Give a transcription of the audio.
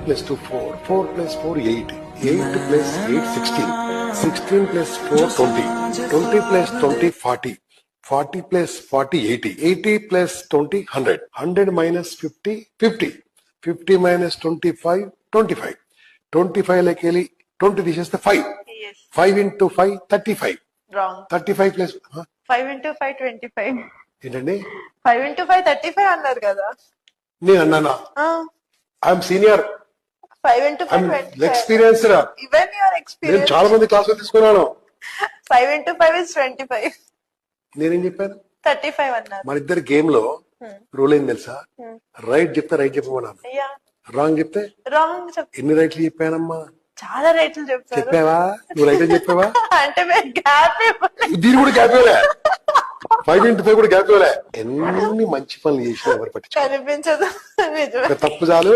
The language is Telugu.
plus 2 4, 4 plus 4 8, 8 plus 8 16, 16 plus 4 20, 20 plus 20 40, 40 plus 40 80, 80 plus 20 100, 100 minus 50 50, 50 minus 25 25, 25 like 20 తీసేస్తే 5, Yes. 5 into 5 35, Wrong. 35 plus 5 into 5 25. ఏంటండి 5 into 5 35 అన్నారు కదా. నేను అన్నానా? I'm senior, 5 into 5 25. Experienced. Even your నేను experience. చాలా మంది క్లాసులు తీసుకున్నాను. 5 into 5 is 25. నేనేం చెప్పాను? 35 అన్నారు. మన ఇద్దరు గేమ్ లో రూల్ ఏం తెలుసా? రైట్ చెప్తే రైట్ చెప్పమన్నాను, Yeah. రాంగ్ చెప్తే Wrong ఎన్ని రైట్లు చెప్పానమ్మా? చాలా రేట్లు చెప్తారు. చెప్పావా? నువ్వు రైట్ అని చెప్పావా? అంటే మేము గ్యాప్ ఇవ్వలేదు. దీని కూడా గ్యాప్ ఇవ్వలే, 5 into 5 కూడా గ్యాప్ ఇవ్వలే. ఎన్ని మంచి పనులు చేసినా ఎవరు పట్టించుకోరు. కనిపించదు. నిజమే. ఒక తప్పు చాలు